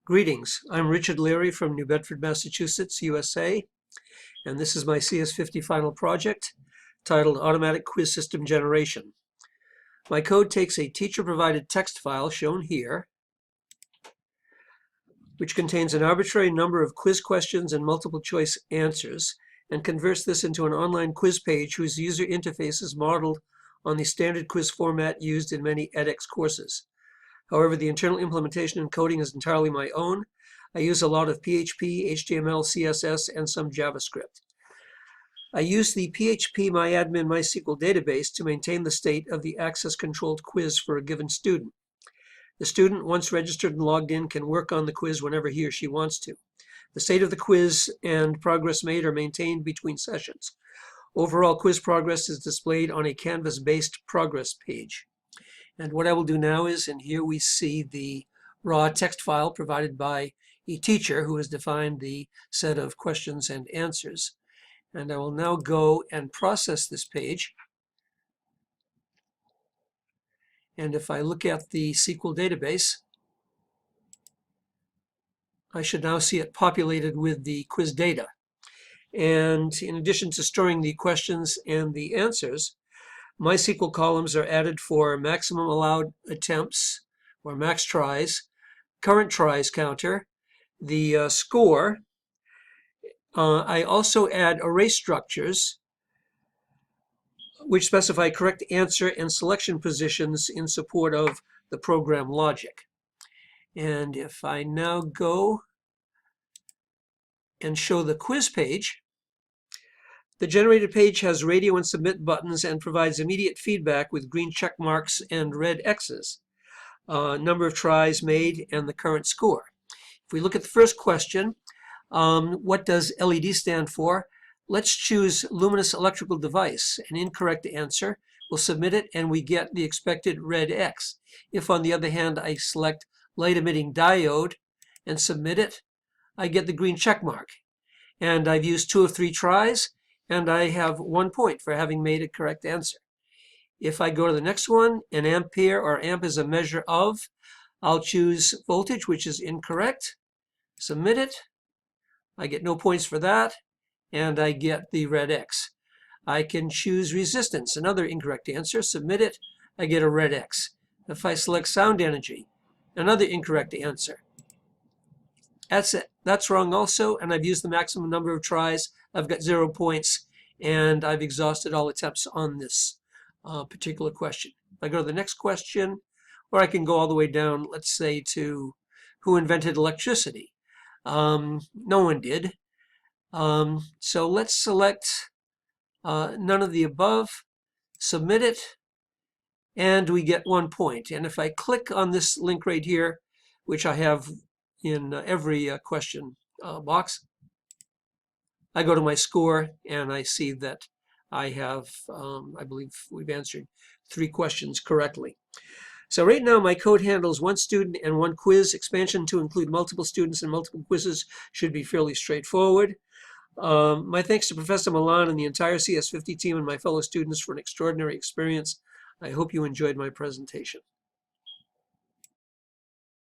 Greetings, I'm Richard Leary from New Bedford, Massachusetts, USA, and this is my CS50 final project titled Automatic Quiz System Generation. My code takes a teacher-provided text file shown here, which contains an arbitrary number of quiz questions and multiple choice answers, and converts this into an online quiz page whose user interface is modeled on the standard quiz format used in many edX courses. However, the internal implementation and coding is entirely my own. I use a lot of PHP, HTML, CSS, and some JavaScript. I use the phpMyAdmin MySQL database to maintain the state of the access-controlled quiz for a given student. The student, once registered and logged in, can work on the quiz whenever he or she wants to. The state of the quiz and progress made are maintained between sessions. Overall quiz progress is displayed on a Canvas-based progress page. And what I will do now is, and here we see the raw text file provided by a teacher who has defined the set of questions and answers. And I will now go and process this page. And if I look at the SQL database, I should now see it populated with the quiz data. And in addition to storing the questions and the answers, MySQL columns are added for maximum allowed attempts, or max tries, current tries counter, the score. I also add array structures, which specify correct answer and selection positions in support of the program logic. And if I now go and show the quiz page, the generated page has radio and submit buttons and provides immediate feedback with green check marks and red X's, number of tries made, and the current score. If we look at the first question, what does LED stand for? Let's choose luminous electrical device. An incorrect answer. We'll submit it and we get the expected red X. If, on the other hand, I select light emitting diode and submit it, I get the green check mark. And I've used 2 of 3 tries, and I have 1 point for having made a correct answer. If I go to the next one, an ampere or amp is a measure of, I'll choose voltage, which is incorrect, submit it, I get no points for that, and I get the red X. I can choose resistance, another incorrect answer, submit it, I get a red X. If I select sound energy, another incorrect answer. That's it. That's wrong also, and I've used the maximum number of tries. I've got 0 points, and I've exhausted all attempts on this particular question. If I go to the next question, or I can go all the way down, let's say, to who invented electricity. No one did. So let's select none of the above, submit it, and we get 1 point. And if I click on this link right here, which I have in every question box, I go to my score and I see that I have, I believe we've answered 3 questions correctly. So right now my code handles 1 student and 1 quiz. Expansion to include multiple students and multiple quizzes should be fairly straightforward. My thanks to Professor Milan and the entire CS50 team and my fellow students for an extraordinary experience. I hope you enjoyed my presentation.